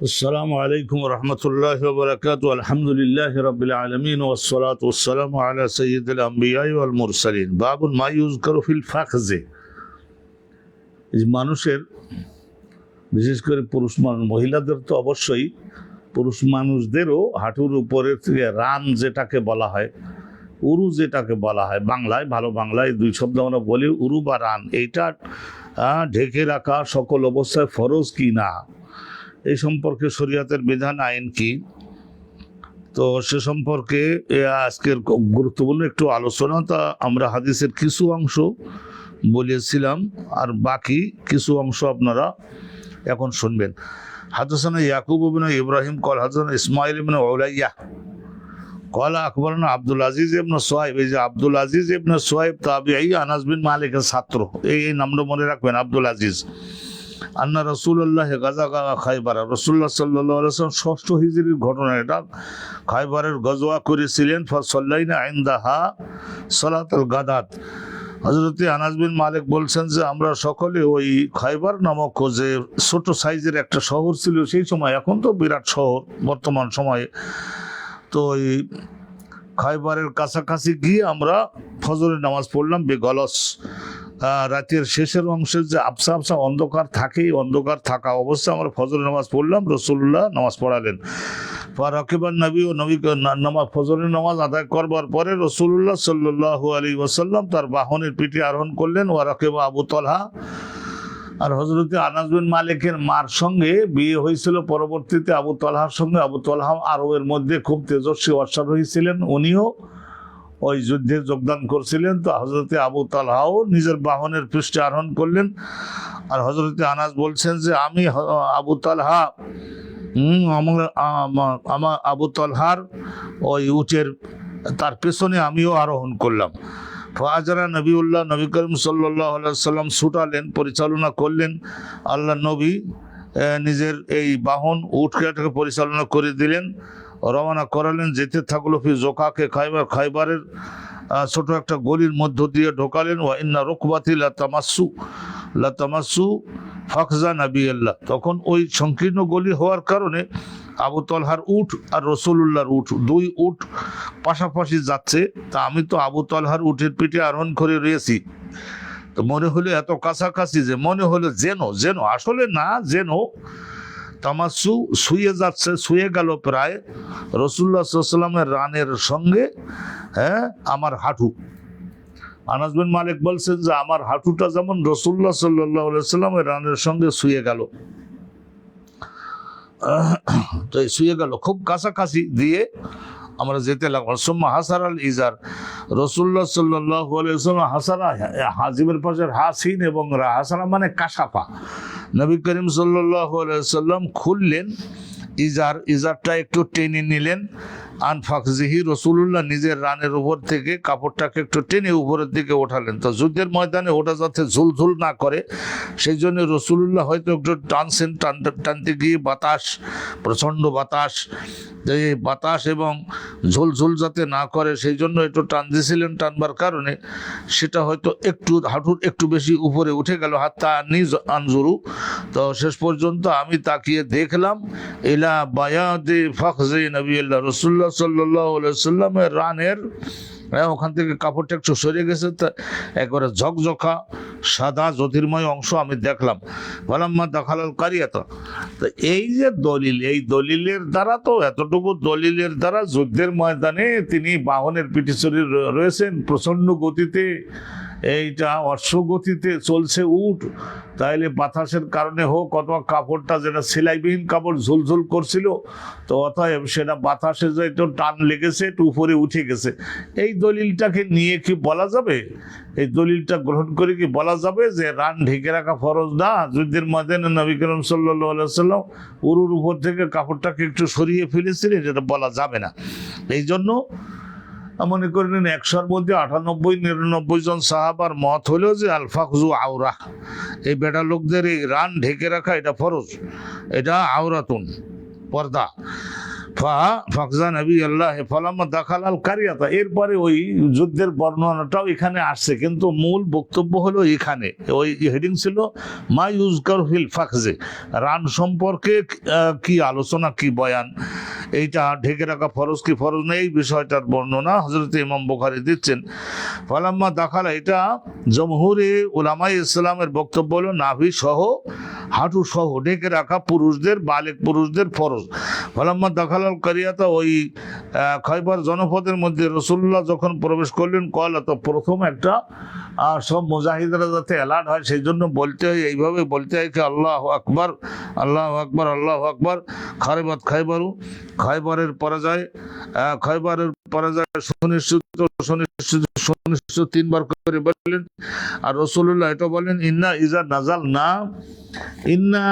السلام عليكم ورحمة الله وبركاته. الحمد لله رب العالمين والصلاة والسلام على سيد الأنبياء والمرسلين. باب ما يذكر في الفخذ. মানুষের বিশেষ করে পুরুষ মানুষ, মহিলাদের তো অবশ্যই, পুরুষ মানুষদেরও হাঁটুর উপরের থেকে রান যেটাকে বলা হয়, উরু যেটাকে বলা হয়, বাংলায় ভালো বাংলায় দুই শব্দ আমরা বলি, উরু বা রান, এইটা ঢেকে রাখা সকল অবস্থায় ফরজ কি না, এই সম্পর্কে শরীয়তের বিধান আইন কি, তো সে সম্পর্কে আজকের গুরুত্বপূর্ণ একটু আলোচনা। তা আমরা হাদিসের কিছু অংশ বলেছিলাম, আর বাকি কিছু অংশ আপনারা এখন শুনবেন। হাদাসানা ইয়াকুব ইবনে ইব্রাহিম কল হাদাসানা ইসমাইল ইবনে উলাইয়া قال أخبرنا عبد العزيز ابن صهيب। এই যে আব্দুল আজিজ ইবনে সোহাইব তাবিঈ, আনাস বিন মালিকের ছাত্র, এই নামটা মনে রাখবেন, আব্দুল আজিজ। আন্না রাসূলুল্লাহ গাজা খায়বার, রাসূলুল্লাহ সাল্লাল্লাহু আলাইহি ওয়াসাল্লাম ষষ্ঠ হিজরির ঘটনা এটা, খায়বারের গজওয়া করেছিলেন। ফাসাল্লাইনা ইনদাহা সালাতুল গাদাত। হযরত আনাস বিন মালিক বলছেন যে আমরা সকলে ওই খায়বার নামক যে ছোট সাইজের একটা শহর ছিল সেই সময়, এখন তো বিরাট শহর বর্তমান সময়ে, তো ওই খায়বারের কাছাকাছি গিয়ে আমরা ফজরের নামাজ পড়লাম। বেগলস, রাতের শেষের অংশে যে আবসা আবসা অন্ধকার থাকে, অন্ধকার থাকা অবস্থায় আমরা ফজরের নামাজ পড়লাম। রাসূলুল্লাহ নামাজ পড়ালেন। রাকিবান নবী, ও নবীকে নামাজ, ফজরের নামাজ আদায় করবার পরে রাসূলুল্লাহ সাল্লাল্লাহু আলাইহি ওয়াসাল্লাম তার বাহনের পিঠে আরোহণ করলেন। ওয়া রাকিবা আবু তলহা, আর হযরত আনাস বিন মালিকের মার সঙ্গে বিয়ে হয়েছিল পরবর্তীতে আবু তলহার সঙ্গে। আবু তলহা আরবের মধ্যে খুব তেজস্বী অশ্বারোহী ছিলেন, উনিও ওই যুদ্ধে যোগদান করছিলেন। তো হযরত আবু তলহাও নিজের বাহনের পৃষ্ঠে আরোহণ করলেন। আর হযরত আনাস বলছেন যে আমি আবু তলহা আমার আবু তলহার ওই উটের তার পেছনে আমিও আরোহণ করলাম। ফাজারা নবীউল্লাহ, নবী করিম সাল্লাল্লাহু আলাইহি ওয়াসাল্লাম ছুটালেন, পরিচালনা করলেন। আল্লাহ নবী নিজের এই বাহন উটকে পরিচালনা করে দিলেন, রওনা করালেন, যেতে থাকলো। ফি জোকাকে খায়বারের ছোট একটা গলির মধ্য দিয়ে ঢোকালেন। ওয়া ইন্না রুকবাতি লাতামাসসু ফাখজা নবিয়াল্লাহ। তখন ওই সংকীর্ণ গলি হওয়ার কারণে আবু তলহার উট আর রাসূলুল্লাহর উট, দুই উট পাশাপাশি যাচ্ছে। তা আমি তো আবু তলহার উটের পিঠে আরোহণ করে রয়েছি। তো মনে হলো এত কাছাকাছি যে মনে হলো যেন আসলে না, যেন তামাসু শুয়ে যাচ্ছে, শুয়ে গেল প্রায় রাসূলুল্লাহ সাল্লাল্লাহু আলাইহি ওয়াসাল্লামের রানের সঙ্গে আমার হাঁটু। আনাস বিন মালিক বলছেন যে আমার হাঁটুটা যেমন রাসূলুল্লাহ সাল্লাল্লাহু আলাইহি ওয়াসাল্লামের রানের সঙ্গে শুয়ে গেল। তো শুয়ে গেল, খুব কাছাকাছি দিয়ে আমরা যেতে লাগলাম। সুম্মা হাসার আল ইজার, রাসূলুল্লাহ সাল্লাল্লাহু আলাইহি ওয়াসাল্লাম হাসারা, হাজিমের পাশে হাসিন এবং হাসারা মানে কাশাফা, নবী করিম সাল্লাল্লাহু আলাইহি ওয়াসাল্লাম খুললেন ইজারটা একটু টেনে নিলেন। আনফাকজিহি, রাসূলুল্লাহ নিজের রানের উপর থেকে কাপড়টাকে একটু টেনে উপরের দিকে ওঠালেন। তো যুদ্ধের ময়দানে ওটা যাতে ঝুলঝুল না করে সেই জন্য রাসূলুল্লাহ হয়তো একটু টানছেন, টানতে গিয়ে বাতাস, প্রচণ্ড বাতাস, এই বাতাস এবং ঝুলঝুল যাতে না করে সেই জন্য একটু টান দিয়েছিলেন। টানবার কারণে সেটা হয়তো একটু হাঁটুর একটু বেশি উপরে উঠে গেল। হাত্তা আনজুরু, তো শেষ পর্যন্ত আমি তাকিয়ে দেখলাম ইলা বায়াদি ফাখজি নবিয়াল্লাহ, রাসূলুল্লাহ সাল্লাল্লাহু আলাইহি ওয়াসাল্লামের রানের ওখান থেকে কাপড়টা একটু সরে গেছে, তা একবারে ঝকঝকা সাদা জ্যোতির্ময় অংশ আমি দেখলাম। ফালাম্মা দাখালাল কারিয়াতা, তো এই যে দলিল, এই দলিলের দ্বারা, তো এতটুকু দলিলের দ্বারা যুদ্ধের ময়দানে তিনি বাহনের পিঠে চড়ে রয়েছেন প্রচণ্ড গতিতে, এইটা অশ্বগতিতে চলছে উট, তাইলে বাতাসের কারণে হোক অথবা কাপড়টা যেটা সেলাইবিহীন কাপড় ঝুলঝুল করছিল, তো অতএব সেটা বাতাসে যে একটু টান লেগেছে, একটু উপরে উঠে গেছে। এই দলিলটাকে নিয়ে কি বলা যাবে, এই দলিলটা গ্রহণ করে কি বলা যাবে যে রান ঢেকে রাখা ফরজ না? যুদ্ধের ময়দানে নবী করিম সাল্লাল্লাহু আলাইহি ওয়াসাল্লাম উরুর উপর থেকে কাপড়টাকে একটু সরিয়ে ফেলেছিলেন, এটা বলা যাবে না। এই জন্য মনে করেন 100-র মধ্যে 98-99 জন সাহাবার মত হলো যে আল ফাখজু আওরা, এই বেটা লোকদের এই রান ঢেকে রাখা এটা ফরজ, এটা আওরাতুন, পর্দা। ফাকজা নবী আল্লাহ ফালাম্মা দাখালাল কারিয়াতা, এরপরে ওই যুদ্ধের বর্ণনাটাও এখানে আসছে, কিন্তু মূল বক্তব্য হলো এখানে ওই হেডিং ছিল মা ইউজকার ফিল ফাকজে, রান সম্পর্কে কি আলোচনা, কি বয়ান, এইটা ঢেকে রাখা ফরজ কি ফরজ নেই, এই বিষয়টার বর্ণনা হযরত ইমাম বুখারী দিচ্ছেন। ফালাম্মা দাখালা, এটা জমহুরে উলামায়ে ইসলামের বক্তব্য হলো নাভি সহ হাঁটু সহ ঢেকে রাখা পুরুষদের, বালেক পুরুষদের ফরজ। ফালাম্মা দাখালাল কারিয়াতা, ওই খয়বার জনপদের মধ্যে রাসূলুল্লাহ যখন প্রবেশ করলেন, কলা, তো প্রথম একটা সব মুজাহিদরা যাতে অ্যালার্ট হয় সেই জন্য বলতে হয়, এইভাবে বলতে হয় কি আল্লাহু আকবার, আল্লাহু আকবার, আল্লাহু আকবার, খারিবাত খায়বারু, খয়বারের পরাজয়, খয়বারের পরাজয় সুনিশ্চিত, সুনিশ্চিত, সুনিশ্চিত তিনবার করে বললেন। আর রাসূলুল্লাহ এটা বলেন ইন্না ইজা নাজালনা, ইন্না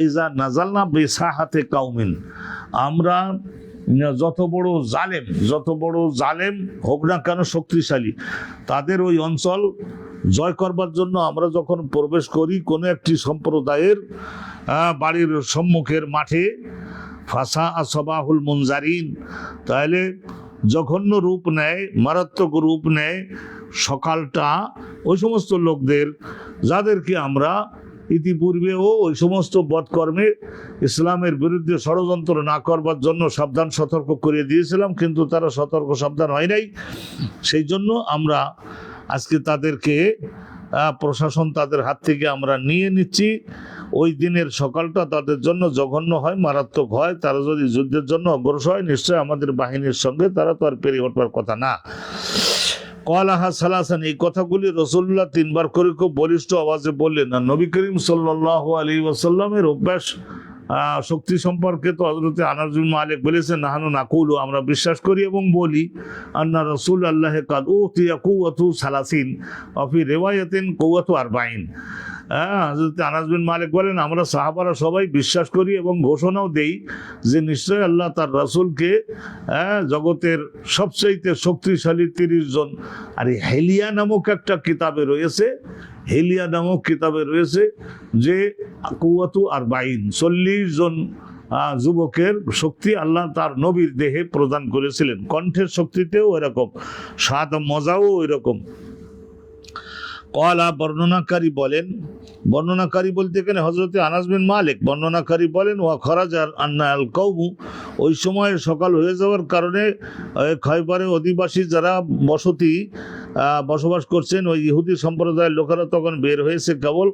ইজা নাজালনা বিসাহাতে কাউমিন, আমরা যত বড় জালেম হোক না কেন, শক্তিশালী, তাদের ওই অঞ্চল জয় করবার জন্য আমরা যখন প্রবেশ করি কোনো একটি সম্প্রদায়ের বাড়ির সম্মুখের মাঠে, ফাসা আসবাহুল মুনজারিন, তাহলে জঘন্য রূপ নেয়, মারাত্মক রূপ নেয় সকালটা ওই সমস্ত লোকদের যাদেরকে আমরা ইতিপূর্বেও ওই সমস্ত বদকর্মে ইসলামের বিরুদ্ধে ষড়যন্ত্র না করবার জন্য সাবধান সতর্ক করে দিয়েছিলাম, কিন্তু তারা সতর্ক সাবধান হয় নাই। সেই জন্য আমরা আজকে তাদেরকে প্রশাসন তাদের হাত থেকে আমরা নিয়ে নিচ্ছি। ওই দিনের সকালটা তাদের জন্য জঘন্য হয়, মারাত্মক হয়। তারা যদি যুদ্ধের জন্য অগ্রসর হয়, নিশ্চয় আমাদের বাহিনীর সঙ্গে তারা তো আর পেরিয়ে উঠবার কথা না। কলাহা সালাসান, এই কথাগুলি রাসূলুল্লাহ তিনবার করে খুব বলিষ্ঠ আওয়াজে বললেন। আর নবী করিম সাল্লাল্লাহু আলাইহি ওয়াসাল্লামের অভ্যাস শক্তি সম্পর্কে তো হযরত আনাস বিন মালিক বলেছেন, নাহানু নাকুলু, আমরা বিশ্বাস করি এবং বলি, আন্না রাসূলুল্লাহ কাদ উতিয়া কুওয়াতু সালাসিন ওয়া ফি রিওয়ায়াতিন কুওয়াতু 40। হযরত আনাস বিন মালিক বলেন, আমরা সাহাবারা সবাই বিশ্বাস করি এবং ঘোষণাও দেই যে নিশ্চয় আল্লাহ তার রাসূলকে জগতের সবচেয়ে শক্তিশালী 30 জন, আর হেলিয়া নামক একটা কিতাবে রয়েছে, হেলিয়া নামক কিতাবে রয়েছে যে কুওয়াতু 40, 40 জন যুবকের শক্তি আল্লাহ তার নবীর দেহে প্রদান করেছিলেন। কণ্ঠের শক্তিতেও এরকম, স্বাদ মজাও এরকম। কলা, বর্ণনাকারী বলেন, বর্ণনাকারী বলতে এখানে হযরত আনাস বিন মালিক, বর্ণনাকারী বলেন ওয়া খরাজার আন্না আল কওমু, ওই সময় সকাল হয়ে যাওয়ার কারণে খয়বরের অধিবাসী যারা বসবাস করছেন, ওই ইহুদি সম্প্রদায়ের লোকেরা তখন বের হয়েছে, কেবল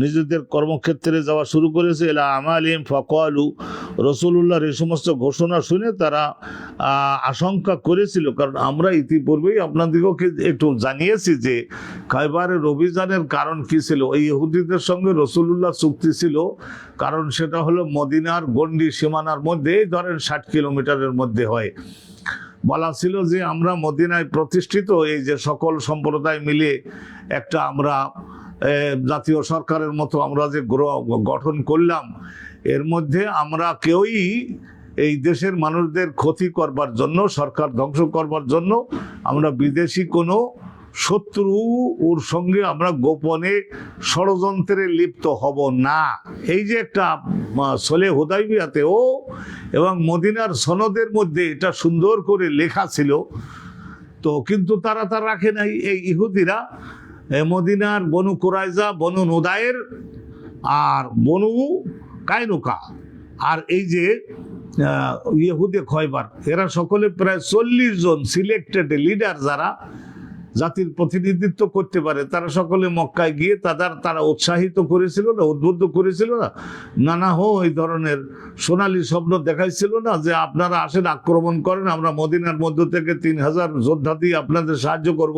নিজেদের কর্মক্ষেত্রে যাওয়া শুরু করেছে। এলা আমালিম ফাকালু, রাসূলুল্লাহর এই সমস্ত ঘোষণা শুনে তারা আশঙ্কা করেছিল, কারণ আমরা ইতিপূর্বেই আপনাদেরকে একটু জানিয়েছি যে খয়বরের অভিযানের কারণ কি ছিল। ওই ইহুদিদের সঙ্গে রাসূলুল্লাহ চুক্তি ছিল, কারণ সেটা হলো মদিনার গণ্ডি সীমানার মধ্যে, ধরেন 60 কিলোমিটারের মধ্যে হয়। বলা ছিল যে আমরা মদিনায় প্রতিষ্ঠিত এই যে সকল সম্প্রদায় মিলে একটা আমরা জাতীয় সরকারের মতো আমরা যে গঠন করলাম, এর মধ্যে আমরা কেউই এই দেশের মানুষদের ক্ষতি করবার জন্য, সরকার ধ্বংস করবার জন্য আমরা বিদেশি কোনো শত্রু ওর সঙ্গে আমরা গোপনে ষড়যন্ত্রে লিপ্ত হব না। এই যে একটা সলে হুদাইবিয়াতেও এবং মদিনার সনদের মধ্যে এটা সুন্দর করে লেখা ছিল, তো কিন্তু তারা তা রাখে নাই। এই ইহুদিরা মদিনার বনু কুরাইজা, বনু নুদায়ের আর বনু কায়নুকা, আর এই যে ইহুদে খয়বার, এরা সকলে প্রায় 40 জন সিলেক্টেড লিডার যারা জাতির প্রতিনিধিত্ব করতে পারে, তারা সকলে মক্কায় গিয়ে তারা উৎসাহিত করেছিল না, উদ্বুদ্ধ করেছিল না, নানা এই ধরনের সোনালী স্বপ্ন দেখাইছিল না যে আপনারা আসেন, আক্রমণ করেন, আমরা মদিনার মধ্য থেকে 3000 যোদ্ধা দিয়ে আপনাদের সাহায্য করব,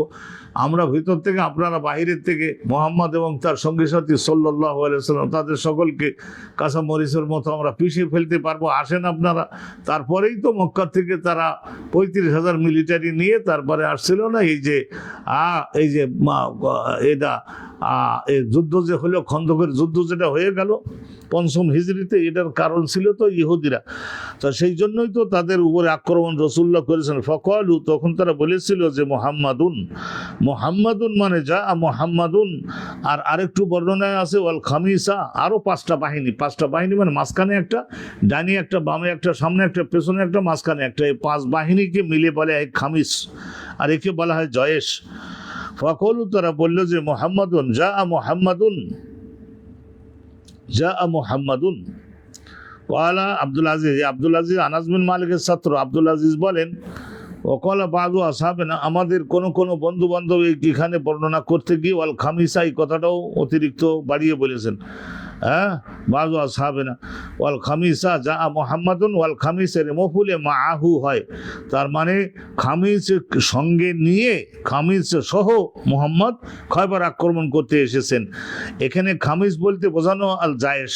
আমরা ভিতর থেকে, আপনারা বাহিরের থেকে মুহাম্মদ এবং তার সঙ্গী সাথী সাল্লাল্লাহু আলাইহি ওয়াসাল্লাম তাদের সকলকে কাঁচা মরিচের মতো আমরা পিছিয়ে ফেলতে পারবো, আসেন আপনারা। তারপরেই তো মক্কা থেকে তারা 35,000 মিলিটারি নিয়ে তারপরে আসছিল না, এই যে এই যে এটা এই যুদ্ধ যে হলো, খন্দকের যুদ্ধ যেটা হয়ে গেল ৫ম হিজরিতে, এটার কারণ ছিল তো ইহুদিরা। তো সেই জন্যই তো তাদের উপরে আক্রমণ রাসূলুল্লাহ করেছেন। ফকালু, তখন তারা বলেছিল যে মুহাম্মাদুন, মুহাম্মাদুন মানে যা মুহাম্মাদুন। আর আরেকটু বর্ণনায় আছে ওয়াল খামিসা, আরো 5টা বাহিনী। 5টা বাহিনী মানে মাঝখানে একটা, ডানি একটা, বামে একটা, সামনে একটা, পেছনে একটা, মাঝখানে একটা, এই 5 বাহিনীকে মিলে বলে এক খামিস, আর একে বলা হয় জয়েশ। ফকলু, তারা বলল যে মুহাম্মাদুন, যা মুহাম্মাদুন, যা মুহাম্মাদুন। ওয়ালা আব্দুল আজিজ, আব্দুল আজিজ আনাস বিন মালিকের ছাত্র আব্দুল আজিজ বলেন, ওকলা বাদু আসহাবেনা, আমাদের কোন বন্ধু বান্ধব এখানে বর্ণনা করতে গিয়ে ওয়াল খামিসা এই কথাটাও অতিরিক্ত বাড়িয়ে বলেছেন। হ্যাঁ, বাদু আসহাবেনা ওয়াল খামিসা যা মুহাম্মাদুন, ওয়াল খামিসের মফুলে মাআহু হয়, তার মানে খামিস সঙ্গে নিয়ে, খামিস সহ মুহাম্মদ খয়বার আক্রমণ করতে এসেছেন। এখানে খামিস বলতে বোঝানো আল জায়েশ।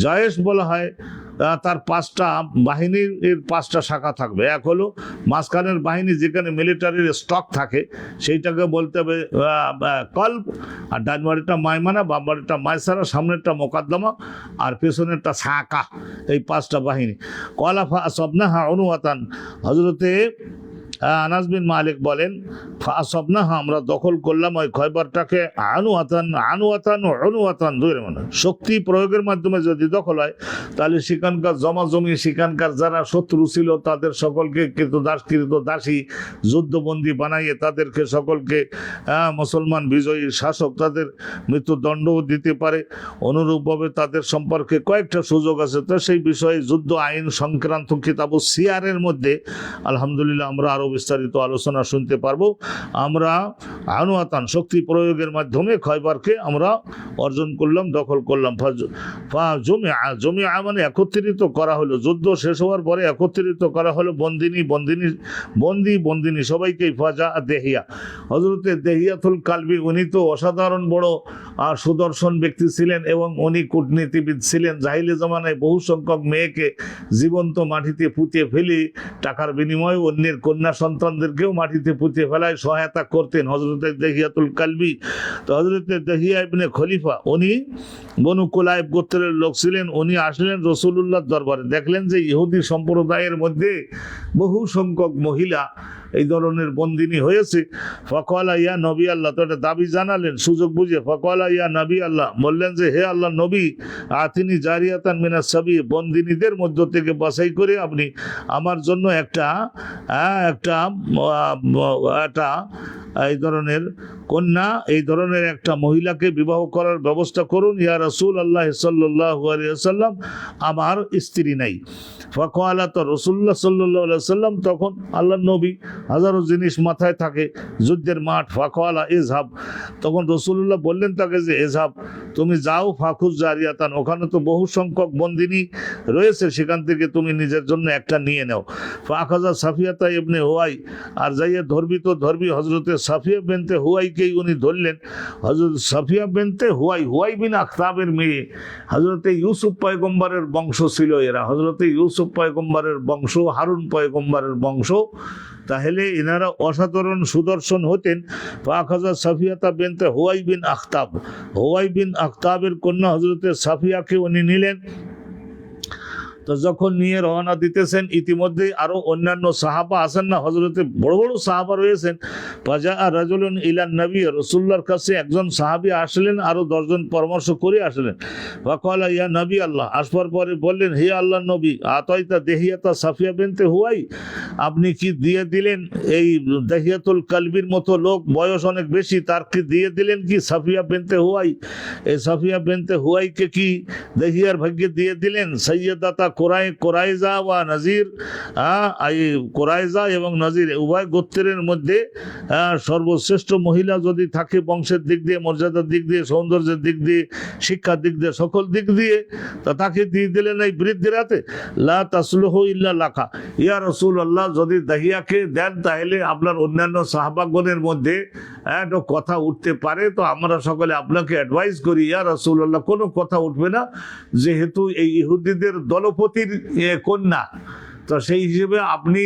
জায়েশ বলা হয় তার 5টা বাহিনীর 5টা শাখা থাকবে। এক হলো মাঝখানের বাহিনী, যেখানে মিলিটারির স্টক থাকে, সেইটাকে বলতে হবে কল্ব, আর ডান বাড়িটা মাইমানা, বাম বাড়িটা মাইসারা, সামনেরটা মোকাদ্দমা, আর পেছনেরটা সাকা। এই 5টা বাহিনী। কলাফা সবনাহা অনুয়াতান, হজরতে আনাস বিন মালিক বলেন, ফাসবনাহা, আমরা দখল করলাম ওই খয়বরটাকে, আনুয়াতান দুই মানে শক্তি প্রয়োগের মাধ্যমে যদি দখল হয়, তাহলে সেখানকার জমাজমি, সেখানকার যারা শত্রু ছিল তাদের সকলকে দাসী যুদ্ধবন্দী বানাইয়ে তাদেরকে সকলকে মুসলমান বিজয়ী শাসক তাদের মৃত্যুদণ্ডও দিতে পারে। অনুরূপভাবে তাদের সম্পর্কে কয়েকটা সুযোগ আছে। তো সেই বিষয়ে যুদ্ধ আইন সংক্রান্ত কিতাবু সিয়ারের মধ্যে আলহামদুলিল্লাহ আমরা আরো বিস্তারিত আলোচনা শুনতে পারবো। আমরা আনুয়াতান শক্তি প্রয়োগের মাধ্যমে খয়বরকে আমরা অর্জন করলাম, দখল করলাম। জমিয়া মানে একত্রিত করা হলো, যুদ্ধ শেষ হওয়ার পরে একত্রিত করা হলো বন্দিনী সবাইকে। ফাজা দেহিয়া, হযরতে দেহিয়াতুল কালবি, উনি তো অসাধারণ বড় আর সুদর্শন ব্যক্তি ছিলেন এবং উনি কূটনীতিবিদ ছিলেন। জাহিলি জামানায় বহু সংখ্যক মেয়েকে জীবন্ত মাটিতে পুঁতে ফেলে টাকার বিনিময়ে অন্যের কন্যা সন্তানদেরকেও মাটিতে পুঁতে ফেলায় সহায়তা করতেন হযরতে দেহিয়াতুল কালবি। তো হযরতে দেহিয়া ইবনে খলিফা, উনি বনু কুলাইব গোত্রের লোক ছিলেন। উনি আসলেন রাসূলুল্লাহর দরবারে, দেখলেন যে ইহুদি সম্প্রদায়ের মধ্যে বহু সংখ্যক মহিলা এই ধরনের বন্দিনী হয়েছে। ফকলা ইয়া নবী আল্লাহ, তো এটা দাবি জানালেন সুযোগ বুঝে। ফকলা ইয়া নবী আল্লাহ, বললেন যে হে আল্লাহ নবী, আতিনি জারিয়াতান মিনাস সাবি, বন্দিনীদের মধ্য থেকে বাছাই করে আপনি আমার জন্য একটা এই ধরনের কন্যা, এই ধরনের একটা মহিলাকে বিবাহ করার ব্যবস্থা করুন। ইয়া রাসূলুল্লাহ সাল্লাল্লাহু আলাইহি ওয়াসাল্লাম, আমার স্ত্রী নাই। ফাকালা, তো রাসূলুল্লাহ সাল্লাল্লাহু আলাইহি ওয়াসাল্লাম, তখন আল্লাহর নবী হাজারো জিনিস মাথায় থাকে, যুদ্ধের মাঠ। ফাকালা ইযহাব, তখন রাসূলুল্লাহ বললেন তাকে যে ইযহাব, তুমি যাও, ফাখুজ জারিয়াতান, ওখানে তো বহু সংখ্যক বন্দিনী রয়েছে, সেখান থেকে তুমি নিজের জন্য একটা নিয়ে নাও। ফাখাজা সাফিয়াতা ইবনে হুয়াই, আর যাইয়া ধরবি তো ধরবি হযরতে সাফিয়া বিনতে হুয়াইকেই উনি ধরলেন। হযরত সাফিয়া বিনতে হুয়াই বিন আখতাবের মেয়ে, হযরতে ইউসুফ পয়গম্বরের বংশ ছিল এরা, হযরতে ইউসুফ পয়গম্বরের বংশ, হারুন পয়গম্বরের বংশ। তাহলে এনারা অসাধারণ সুদর্শন হতেন। ফাখাজা সাফিয়াতা বিনতে হুয়াই বিন আখতাবের কন্যা হযরতে সাফিয়াকে উনি নিলেন। তো যখন নিয়ে রওনা দিতেছেন, ইতিমধ্যে আরো অন্যান্য সাহাবা আছেন না, হযরতে বড় বড় সাহাবা রয়েছেন। ফাজা রাজুলুন ইলা নবী, রাসূলুল্লাহর কাছে একজন সাহাবী আসলেন, আরো 10 জন পরামর্শ করে আসলেন। ফাকালা ইয়া নবী আল্লাহ, আসবার পরে বললেন, হে আল্লাহর নবী, আতাইতা দেহিয়াতা সাফিয়া বিনতে হুয়াই, আপনি কি দিয়ে দিলেন এই দেহিয়াতুল কালবির মতো লোক, বয়স অনেক বেশি, তার কি দিয়ে দিলেন কি সাফিয়া বিনতে হুয়াই? এই সাফিয়া বিনতে হুয়াইকে কি দেহিয়ার ভাগ্যে দিয়ে দিলেন? সাইয়্যিদাতা কোরাইজা ওয়া নাজির, কোরাইজা এবং নাজির উভয় গোত্রের মধ্যে সর্বশ্রেষ্ঠ মহিলা যদি থাকে, বংশের দিক দিয়ে, মর্যাদার দিক দিয়ে, সৌন্দর্যের দিক দিয়ে, শিক্ষার দিক দিয়ে, সকল দিক দিয়ে, তা তাকে দিয়ে দিলেন এই বৃদ্ধির হাতে। লা তাসলুহু ইল্লা লাকা, ইয়া রাসূলুল্লাহ, যদি দাহিয়াকে দেন তাহলে আপনার অন্যান্য সাহাবাগণের মধ্যে একটা কথা উঠতে পারে। তো আমরা সকলে আপনাকে অ্যাডভাইস করি, ইয়া রাসূলুল্লাহ, কোনো কথা উঠবে না, যেহেতু এই ইহুদিদের দলপতির কন্যা, তো সেই হিসেবে আপনি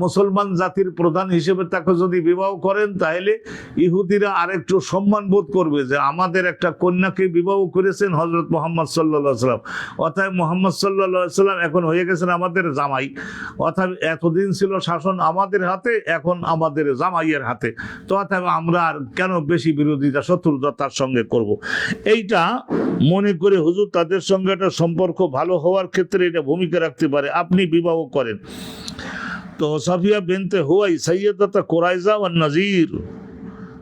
মুসলমান জাতির প্রধান হিসেবে তাকে যদি বিবাহ করেন, তাহলে ইহুদিরা আরেকটু সম্মান বোধ করবে যে আমাদের একটা কন্যাকে বিবাহ করেছেন হযরত মুহাম্মদ সাল্লাল্লাহু আলাইহি ওয়াসাল্লাম, অতএব মুহাম্মদ সাল্লাল্লাহু আলাইহি ওয়াসাল্লাম এখন হয়ে গেছেন আমাদের জামাই, অতএব এতদিন ছিল শাসন আমাদের হাতে, এখন আমাদের জামাইয়ের হাতে, তো অতএব আমরা আর কেন বেশি বিরোধিতা শত্রুতা তার সঙ্গে করব। এইটা মনে করে হুজুর তাদের সঙ্গে একটা সম্পর্ক ভালো হওয়ার ক্ষেত্রে এটা ভূমিকা রাখতে পারে। আপনি বিবাহ করেন, তো সাফিয়া বিনতে হুয়াই সাইয়্যিদাত কুরাইজা ওয়ান নজির,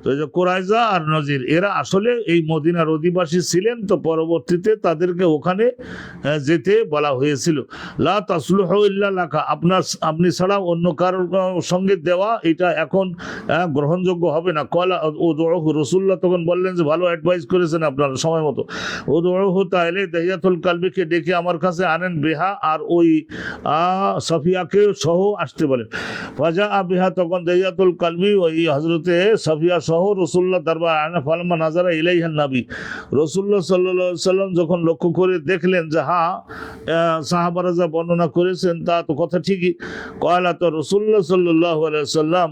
তো এই যে কুরাইজা আর নজির এরা আসলে এই মদিনার অধিবাসী ছিলেন, তো পরবর্তীতে তাদেরকে ওখানে যেতে বলা হয়েছিল। লা তাসলুহু ইল্লা লাকা, আপনি ছাড়া অন্য কারোর সঙ্গে দেওয়া এটা এখন গ্রহণযোগ্য হবে না। কলা উদউহু, রাসূলুল্লাহ তখন বললেন যে ভালো অ্যাডভাইস করেছেন আপনারা সময় মতো। উদউহু, তাহলে দাহিয়াতুল কালবিকে ডেকে আমার কাছে আনেন, বিহা আর ওই সাফিয়াকে সহ আসতে বলেন। ফাজা বিহা, তখন দাহিয়াতুল কালবি ওই হযরতে সাফিয়া সহ রাসূলুল্লাহ দরবার আনা। ফালাম্মা নাযারা ইলাইহা নবী, রাসূলুল্লাহ সাল্লাল্লাহু আলাইহি ওয়াসাল্লাম যখন লক্ষ্য করে দেখলেন যে হ্যাঁ সাহাবারা যা বর্ণনা করেছেন তা তো কথা ঠিকই। কয়লা, তো রাসূলুল্লাহ সাল্লাল্লাহু আলাইহি ওয়াসাল্লাম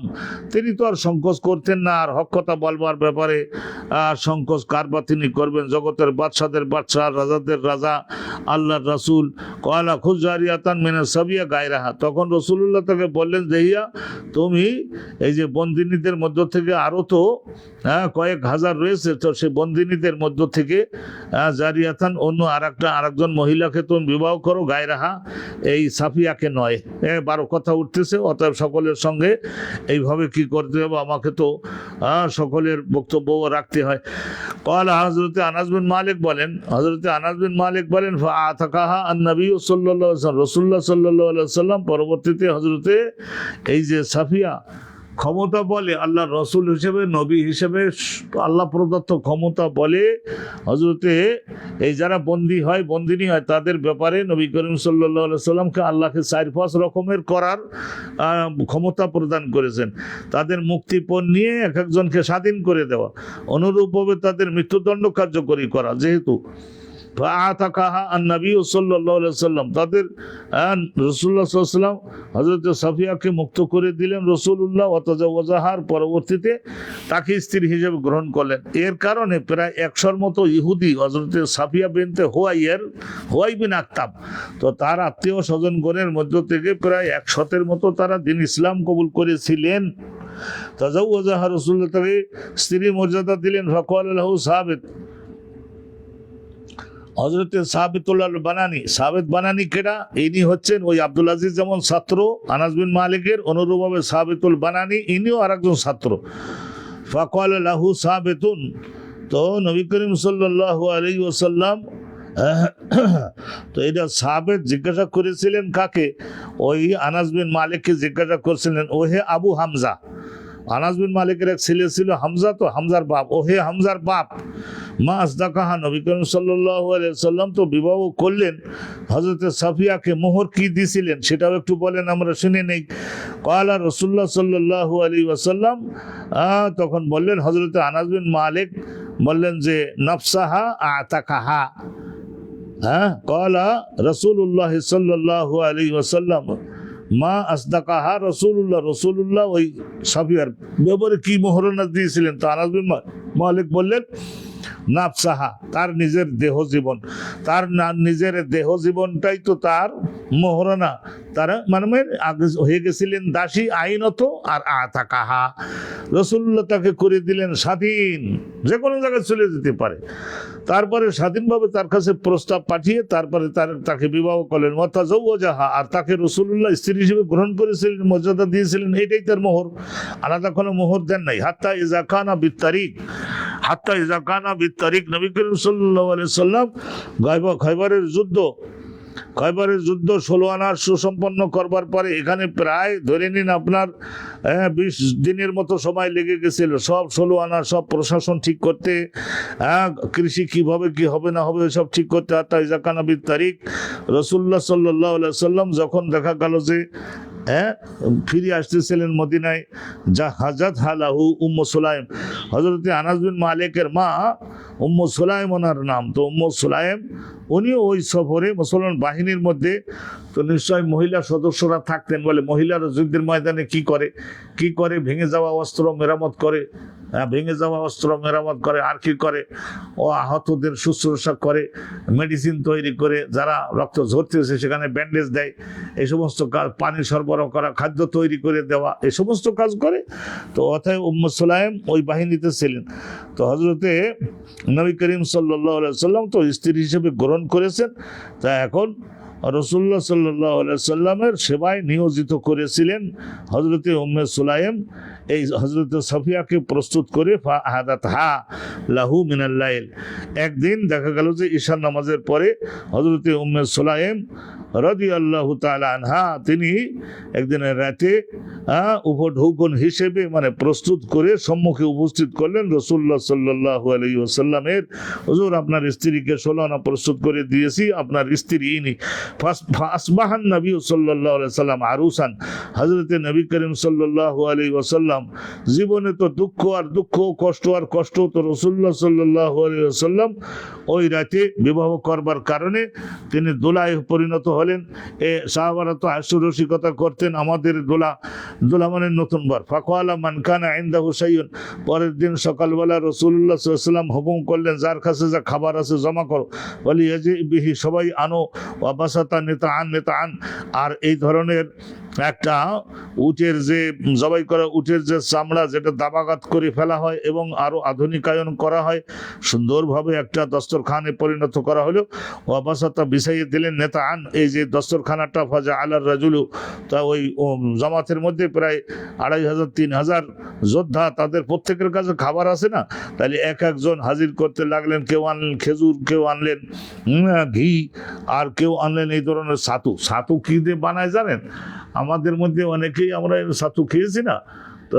তিনি তো আর সংকোচ করতেন না, আর হক কথা বলবার ব্যাপারে সংকোচ কার বা তিনি করবেন, জগতের বাদশাদের বাদশাহ, রাজাদের রাজা, আল্লাহর রাসূল। কয়লা খুজ জারিয়াতান মিনাস সাবিয়া গায়রাহা, তখন রাসূলুল্লাহ তাকে বললেন দেহিয়া তুমি এই যে বন্দিনীদের মধ্য থেকে, আরো তো কয়েক হাজার রয়েছে, তো সেই বন্দিনীদের মধ্য থেকে জারিয়াতান অন্য আরেকজন মহিলাকে তুমি বিবাহ করো, গায়রাহা এই সাফিয়াকে নয়। 12 কথা উঠতেছে, অতএব সকলের সঙ্গে এইভাবে কি করতে হবে, আমাকে তো সকলের বক্তব্য রাখতে হয়। ক্বালা হযরতে আনাস বিন মালিক বলেন ফাআতাকাহা আন-নবী সাল্লাল্লাহু আলাইহি ওয়াসাল্লাম, রাসূলুল্লাহ সাল্লাল্লাহু আলাইহি ওয়াসাল্লাম পরবর্তীতে হযরতে এই যে সাফিয়া ক্ষমতা বলে, আল্লাহ রসুল হিসেবে, নবী হিসেবে আল্লাহ প্রদত্ত ক্ষমতা বলে হযরতে এই যারা বন্দিনী হয় তাদের ব্যাপারে নবী করিম সাল্লাল্লাহু আলাইহি সাল্লামকে আল্লাহকে 4-5 রকমের করার ক্ষমতা প্রদান করেছেন। তাদের মুক্তিপণ নিয়ে এক একজনকে স্বাধীন করে দেওয়া, অনুরূপভাবে তাদের মৃত্যুদণ্ড কার্যকরী করা। যেহেতু নবী সাল্লাল্লাহু আলাইহি ওয়াসাল্লাম তাদের রাসূলুল্লাহ সাল্লাল্লাহু আলাইহি ওয়াসাল্লাম হযরত সাফিয়াকে মুক্ত করে দিলেন রাসূলুল্লাহ, ওয়াতাজাওয়াজাহার পরবর্তীতে তাকে স্ত্রী হিসেবে গ্রহণ করলেন। এর কারণে প্রায় 100-র মতো ইহুদি হযরত সাফিয়া বিনতে হুয়াই বিন আখতাব, তো তার আত্মীয় স্বজনগণের মধ্য থেকে প্রায় 100-এর মতো তারা দিন ইসলাম কবুল করেছিলেন। তাজাওয়াজাহা, রাসূলুল্লাহ তাকে স্ত্রী মর্যাদা দিলেন। ফাকালা লাহু সাবিত, হযরতে সাবিত বানানি কেডা, ইনি হচ্ছেন ওই আব্দুল আজিজ যেমন ছাত্র আনাস বিন মালিকের, অনুরূপভাবে সাবিতুল বানানি ইনিও আরেকজন ছাত্র। ফাকালা লাহু সাবিতুন, তো নবী করিম সাল্লাল্লাহু আলাইহি ওয়াসাল্লাম তো এটা সাবিত জিজ্ঞাসা করেছিলেন কাকে, ওই আনাস বিন মালিককে জিজ্ঞাসা করেছিলেন, ওহে আবু হামজা, আনাস বিন মালিকের এক ছেলে ছিল হামজা, তো হামজার বাপ, ওহে হামজার বাপ, মা আসদাকাহা, নবী করিম সাল্লাল্লাহু আলাইহি ওয়াসাল্লাম তো বিবাহ করলেন হযরতে সাফিয়াকে, মোহর কি দিয়েছিলেন সেটাও একটু বলেন, আমরা শুনে নেই। ক্বালা রাসূলুল্লাহ সাল্লাল্লাহু আলাইহি ওয়াসাল্লাম, তখন বললেন হযরতে আনাস বিন মালিক বললেন যে নাফসাহা আতাকাহা। ক্বালা রাসূলুল্লাহ সাল্লাল্লাহু আলাইহি ওয়াসাল্লাম মা আসদাকাহা রাসূলুল্লাহ ওই সাফিয়ার ব্যাপারে কি মোহরানা দিয়েছিলেন, তো আনাস বিন মালিক বললেন নাফসাহা, তার নিজের দেহ জীবন, তার নিজের দেহ জীবনটাই তো তার মোহরানা, তারা মানে আগে হয়ে গেছিলেন দাসী আইনত, আর আতাকাহা রাসূলুল্লাহ তাকে করে দিলেন স্বাধীন, যে কোনো জায়গায় চলে যেতে পারে। তারপরে স্বাধীনভাবে তার কাছে প্রস্তাব পাঠিয়ে তারপরে তাকে বিবাহ করলেন। ওয়াতাজাওয়াজাহা, আর তাকে রাসূলুল্লাহ স্ত্রী হিসেবে গ্রহণ করেছিলেন, মর্যাদা দিয়েছিলেন, এটাই তার মোহর, আলাদা কোনো মোহর দেন নাই। হাত্তা ইযা কানা বিত্তারিক, নবী করিম সাল্লাল্লাহু আলাইহি ওয়াসাল্লাম খয়বরের যুদ্ধ 16 আনার সুসম্পন্ন করবার পরে এখানে প্রায় ধরে নিন আপনার 20 দিনের মতো সময় লেগে গেছিল, সব 16 আনার সব প্রশাসন ঠিক করতে, কৃষি কিভাবে কি হবে না হবে সব ঠিক করতে। হাত্তা ইযা কানা বিত্তারিক, রাসূলুল্লাহ সাল্লাল্লাহু আলাইহি ওয়াসাল্লাম যখন দেখা গেল যে ফিরে আসতেছিলেন মদিনায়, যা হাজাত হালাহু উম্মু সুলাইম, হযরতে আনাস বিন মালিকের মা উম্মু সুলাইম ওনার নাম। তো উম্মু সুলাইম উনি ওই সফরে মুসলমান বাহিনীর মধ্যে, তো নিশ্চয় মহিলা সদস্যরা থাকতেন, বলে মহিলারা যুদ্ধের ময়দানে কি করে ভেঙে যাওয়া অস্ত্র মেরামত করে, ভেঙে যাওয়া অস্ত্র মেরামত করে, আর কি করে, ও আহতদের শুশ্রূষা করে, মেডিসিন তৈরি করে, যারা রক্ত ঝরতেছে সেখানে ব্যান্ডেজ দেয়, এই সমস্ত কাজ, পানি সরবরাহ করা, খাদ্য তৈরি করে দেওয়া, এই সমস্ত কাজ করে। তো অতএব উম্মু সুলাইম ওই বাহিনীতে ছিলেন। তো হজরতে নবী করিম সাল্লাল্লাহু আলাইহি সাল্লাম তো স্ত্রী হিসেবে গ্রহণ করেছেন। তা এখন রাসূলুল্লাহ সাল্লাল্লাহু আলাইহি সাল্লামের সেবায় নিয়োজিত করেছিলেন হজরতে উম্মে সুলাইম এই হজরত সফিয়াকে প্রস্তুত করে ফাহাদাতহা লাহু মিনাল লাইল। একদিন দেখা গেল যে ঈশার নামাজের পরে হজরতে উম্মে সুলাইম রাদিয়াল্লাহু তাআলা আনহা তিনি একদিনের রাতে উপঢৌকন হিসেবে মানে প্রস্তুত করে সম্মুখে উপস্থিত করলেন রাসূলুল্লাহ সাল্লাল্লাহু আলাইহি ওয়াসাল্লামের। হুজুর আপনার স্ত্রীকে 16 আনা প্রস্তুত করে দিয়েছি, আপনার স্ত্রী ইনি। ফাসবাহান নবী সাল্লাল্লাহু আলাইহি ওয়াসাল্লাম আরুসান। হযরতে নবী করিম সাল্লাল্লাহু আলাইহি ওয়াসাল্লাম জীবনে তো দুঃখ আর দুঃখ, কষ্ট আর কষ্ট, তো রাসূলুল্লাহ সাল্লাল্লাহু আলাইহি ওয়াসাল্লাম ওই রাতে বিবাহ করবার কারণে তিনি দোলায় পরিণত হলেন। সাহাবারা তো হাস্যরসিকতা করতেন, আমাদের দোলা মানে নতুন বর। ফাকালা মান কানা ইনদাহু শাইউন। পরের দিন সকালবেলা রাসূলুল্লাহ সাল্লাল্লাহু আলাইহি ওয়াসাল্লাম হুকুম করলেন, যার কাছে যা খাবার আছে জমা করো, বলি ইয়াজি বিহি, সবাই আনো, ওয়াবাসাতা নেতাআন। আর এই ধরনের একটা উটের যে জবাই করা উটের যে চামড়া, যেটা দাবাগাত করে ফেলা হয় এবং আরো আধুনিকায়ন করা হয়, সুন্দরভাবে একটা দস্তরখানে পরিণত করা হলো। ওয়াবাসাতা বিছাইয়ে দিলেন নেতাআন, এই যে দস্তরখানাটা। ফাজা আলার রাজুলু, তা ওই জামাতের মধ্যে প্রায় 2500-3000 যোদ্ধা, তাদের প্রত্যেকের কাছে খাবার আছে না, তাহলে এক একজন হাজির করতে লাগলেন। কেউ আনলেন খেজুর, কেউ আনলেন ঘি, আর কেউ আনলেন এই ধরনের ছাতু কি দিয়ে বানায় জানেন? আমাদের মধ্যে অনেকেই আমরা ছাতু খেয়েছি না। তো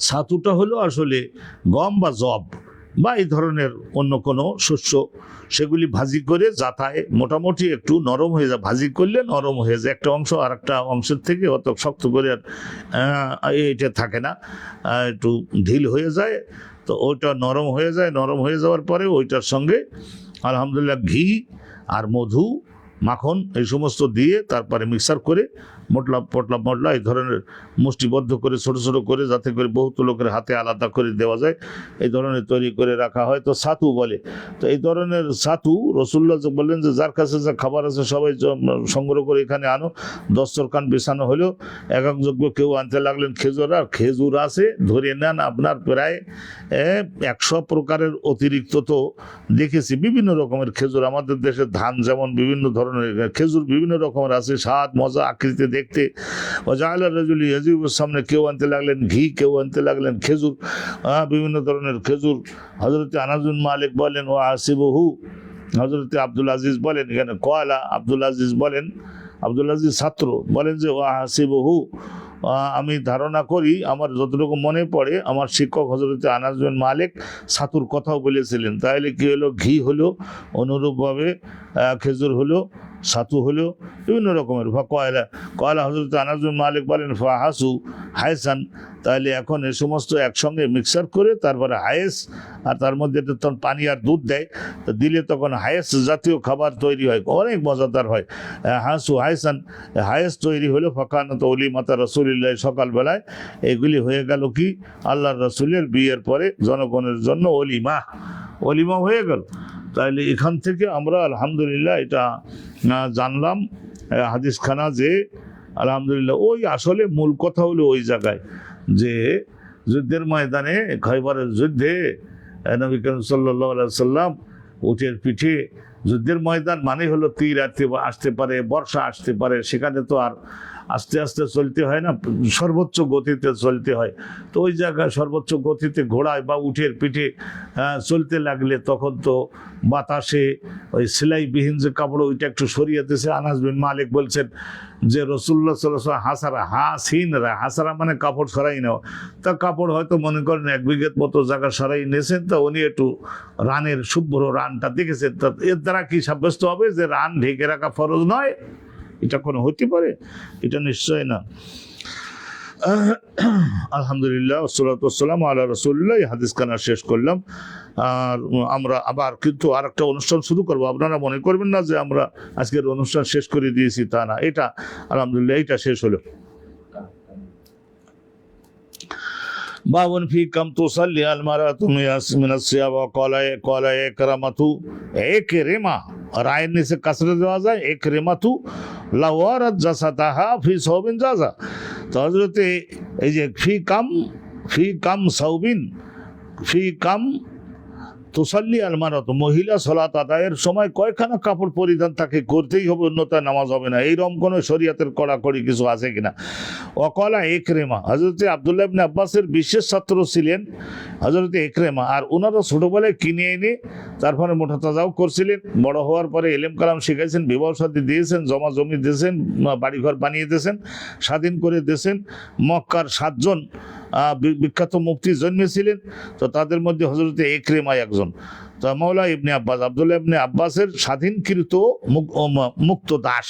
ছাতুটা হলো আসলে গম বা জব বা এই ধরনের অন্য কোনো শস্য, সেগুলি ভাজি করে যাতায় মোটামুটি একটু নরম হয়ে যায়, ভাজি করলে নরম হয়ে যায়, একটা অংশ আর একটা অংশের থেকে অত শক্ত করে আর এটা থাকে না, একটু ঢিল হয়ে যায়। তো ওইটা নরম হয়ে যায়, নরম হয়ে যাওয়ার পরে ওইটার সঙ্গে আলহামদুলিল্লাহ ঘি আর মধু, মাখন এই সমস্ত দিয়ে তারপরে মিক্সার করে মোটলা এই ধরনের মুষ্টিবদ্ধ করে ছোট ছোট করে, যাতে করে বহুত লোকের হাতে আলাদা করে দেওয়া যায়, এই ধরনের তৈরি করে রাখা হয়। তো ছাতু বলে। তো এই ধরনের ছাতু রাসূলুল্লাহ বললেন যে যার কাছে যা খাবার আছে সবাই সংগ্রহ করে এখানে আনো। দস্তরখান বিছানো হলো, এক একযোগ্য কেউ আনতে লাগলেন খেজুর, আর খেজুর আছে ধরে নেন আপনার প্রায় 100 প্রকারের অতিরিক্ত। তো দেখেছি বিভিন্ন রকমের খেজুর, আমাদের দেশে ধান যেমন বিভিন্ন ধরনের খেজুর বিভিন্ন রকমের আছে, স্বাদ মজা আকৃতি দেখতে। সামনে কেউ আনতে লাগলেন ঘি, কেউ আনতে লাগলেন খেজুর, বিভিন্ন ধরনের খেজুর। হযরত আনাস বিন মালিক বলেন ও আসিবহু, হযরত আব্দুল আজিজ বলেন, এখানে কয়লা আব্দুল আজিজ বলেন, আব্দুল আজিজ ছাত্র বলেন যে ও আসিবহু, আমি ধারণা করি, আমার যতটুকু মনে পড়ে, আমার শিক্ষক হযরত আনাস বিন মালিক ছাতুর কথাও বলেছিলেন। তাহলে কি হলো, ঘি হলো, অনুরূপভাবে খেজুর হলো, ছাতু হলো, বিভিন্ন রকমের। কয়লা হযরত আনাস বিন মালিক বলেন ফাহাসু হায়সান, তাহলে এখন এই সমস্ত একসঙ্গে মিক্সার করে তারপরে হায়েস, আর তার মধ্যে তখন পানি আর দুধ দেয়, তো দিলে তখন হায়েস জাতীয় খাবার তৈরি হয়, অনেক মজাদার হয়। হাসু হায়সান, হায়েস তৈরি হলো। ফাকানাত ওলিমাতা রাসূলিল্লাহ, সকালবেলায় এগুলি হয়ে গেল কি আল্লাহর রাসূলের বিয়ের পরে জনগণের জন্য অলিমা হয়ে গেল। তাইলে এখান থেকে আমরা আলহামদুলিল্লাহ এটা জানলাম হাদিসখানা, যে আলহামদুলিল্লাহ ওই আসলে মূল কথা হলো ওই জায়গায় যে যুদ্ধের ময়দানে, খয়বরের যুদ্ধে নবী করিম সাল্লাল্লাহু আলাইহি ওয়াসাল্লাম উটের পিঠে, যুদ্ধের ময়দান মানে হলো তীর আসতে পারে, বর্ষা আসতে পারে, সেখানে তো আর আস্তে আস্তে চলতে হয় না, সর্বোচ্চ গতিতে চলতে হয়। তো ওই জায়গায় সর্বোচ্চ গতিতে ঘোড়ায় বা উটের পিঠে চলতে লাগলে তখন তো বাতাসে ওই সেলাইবিহীন যে কাপড় ওইটা একটু সরিয়ে দিয়েছে। আনাস বিন মালিক বলছেন যে রাসূলুল্লাহ সাল্লাল্লাহু আলাইহি ওয়াসাল্লাম হাসারা মানে কাপড় সরাই নেওয়া, তা কাপড় হয়তো মনে করেন 1 বিঘের মতো জায়গা সরাই নিয়েছেন, তা উনি একটু রানের শুভ্র রানটা দেখেছেন। তা এর দ্বারা কি সাব্যস্ত হবে যে রান ঢেকে রাখা ফরজ নয়? এটা কোনো হতে পারে? এটা নিশ্চয় না। আলহামদুলিল্লাহ ওয়াসসালাতু ওয়াসসালামু আলা রাসূলিল্লাহ। এই হাদিস খানা শেষ করলাম। আর আমরা আবার কিন্তু আরেকটা অনুষ্ঠান শুরু করব। আপনারা মনে করবেন না যে আমরা আজকের অনুষ্ঠান শেষ করে দিয়েছি, তা না। এটা আলহামদুলিল্লাহ এইটা শেষ হলো। বাবুন ফি কাম তুসাল্লি আল মারাতু মিনাস সিয়াবা ক্বালা ইকরামাতু ইকরিমা, রায়ের নিচে কাসরে দেওয়া যায় ইকরিমাতু লাওয়ারাত জাসাদাহা ফি সাওবিন জাযা। তো হযরতে এই যে ফি কাম সাওবিন, ফি কাম তুসাল্লি আল মারাতু, মহিলা সালাত আদায়ের সময় কয়খানা কাপড় পরিধান তাকে করতেই হবে, অন্যথায় নামাজ হবে না। এইরকম কোনো শরীয়তের কড়াকড়ি কিছু আছে কিনা? ওয়াকালা ইকরিমা, হযরত আব্দুল্লাহ ইবনে আব্বাসের বিশেষ ছাত্র ছিলেন হযরত ইকরিমা। আর ওনারা ছোটবেলায় কিনে এনে তারপরে মোটাতাজাও করছিলেন। বড় হওয়ার পরে ইলম কালাম শিখাইছেন, বিবাহ শাদী দিয়েছেন, জমা জমি দিয়েছেন, বাড়িঘর বানিয়ে দিয়েছেন, স্বাধীন করে দিয়েছেন। মক্কার 7 জন বিখ্যাত মুফতি জন্মেছিলেন, তো তাদের মধ্যে হযরত ইকরিমা একজন। তো মাওলা ইবনে আব্বাস, আব্দুল্লাহ ইবনে আব্বাসের স্বাধীনকৃত মুক্ত দাস।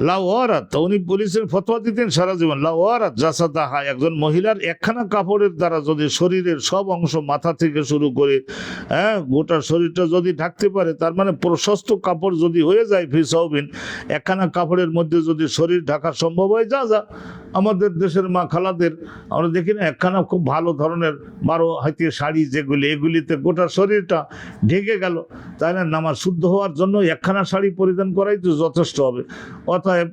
লাওয়ারাত, তো উনি বলেছেন, ফতোয়া দিতেন সারা জীবন, লাওয়ারাত জাসাদাহা, একজন মহিলার একখানা কাপড়ের দ্বারা যদি শরীরের সব অংশ, মাথা থেকে শুরু করে গোটা শরীরটা যদি ঢাকতে পারে, তার মানে প্রশস্ত কাপড় যদি হয়ে যায় ফি সাওবিন, একখানা কাপড়ের মধ্যে যদি শরীর ঢাকা সম্ভব হয়, যা আমাদের দেশের মা খালাদের আমরা দেখি না, একখানা খুব ভালো ধরনের 12 হাতে শাড়ি যেগুলি, এগুলিতে গোটা শরীরটা ঢেকে গেল, তাহলে নামাজ শুদ্ধ হওয়ার জন্য একখানা শাড়ি পরিধান করাই তো যথেষ্ট হবে। অতএব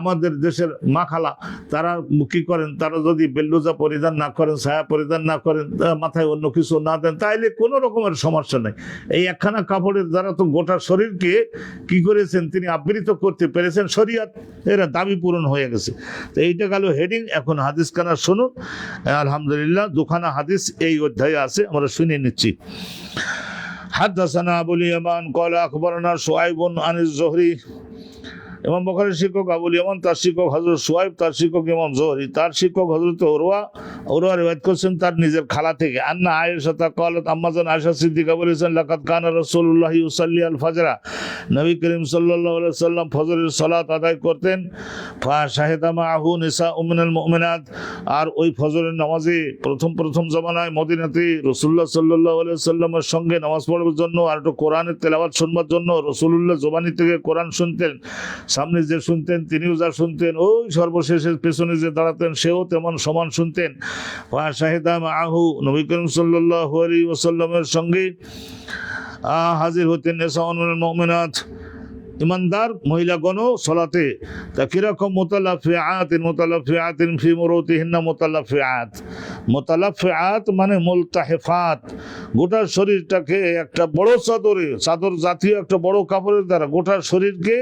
আমাদের দেশের মা খালা তারা কি করেন, তারা যদি বেল্লুজা পরিধান না করেন, ছায়া পরিধান না করেন, মাথায় অন্য কিছু না দেন, তাইলে কোনো রকমের সমস্যা নেই। এই একখানা কাপড়ের দ্বারা তো গোটা শরীরকে কি করেছেন, তিনি আবৃত করতে পেরেছেন। শরীয়ত এরা দাবি পূরণ হয়ে গেছে। তো এইটা গেল হেডিং। এখন হাদিস খানা শুনুন। আলহামদুলিল্লাহ 2খানা হাদিস এই অধ্যায়ে আছে, আমরা শুনে নিচ্ছি। হাদাসানা আবুল ইয়ামান ক্বালা আখবারানা শুআইবুন আনিজ যুহরি। ইমাম বুখারীর শিক্ষক আবুল ইয়ামান, তার শিক্ষক হযরত শুআইব, তার শিক্ষক ইমাম যুহরি, তার শিক্ষক হযরত উরওয়া রিওয়ায়াত করেছেন তার নিজের খালা থেকে। আন্না আয়েশা ক্বালাত, আম্মাজান আয়েশা সিদ্দিকা বলেছেন, লাকাদ কানা রাসূলুল্লাহ ইউসাল্লি আল ফাজরা, নবী করিম সাল্লাল্লাহু আলাইহি সাল্লাম ফজরের সালাত আদায় করতেন। ফা শাহিদা মাআহু নিসাউ মিনাল মুমিনাত, আর ওই ফজরের নামাজে প্রথম জামানায় মদিনাতে রাসূলুল্লাহ সাল্লাল্লাহু আলাইহি সাল্লামের সঙ্গে নামাজ পড়ার জন্য আর একটু কোরআনের তেলাওয়াত শুনবার জন্য রাসূলুল্লাহ জবানি থেকে কোরআন শুনতেন। সামনে যে শুনতেন তিনিও যা শুনতেন, ওই সর্বশেষের পেছনে যে দাঁড়াতেন সেও তেমন সমান শুনতেন। শাহিদা মাআহু, নবী করিম সাল্লাল্লাহু আলাইহি ওয়াসাল্লামের সঙ্গে হাজির হতেন নিসাউল মুমিনাত, ইমানদার মহিলাগণ সলাতে। তা কিরকম? মুতালাফিআতিন ফি মুরুতিহিন্না, মুতালাফিআত মানে মুলতাহিফাত, গোটা শরীরটাকে একটা বড় চাদর জাতীয় একটা বড় কাপড়ের দ্বারা গোটা শরীরকে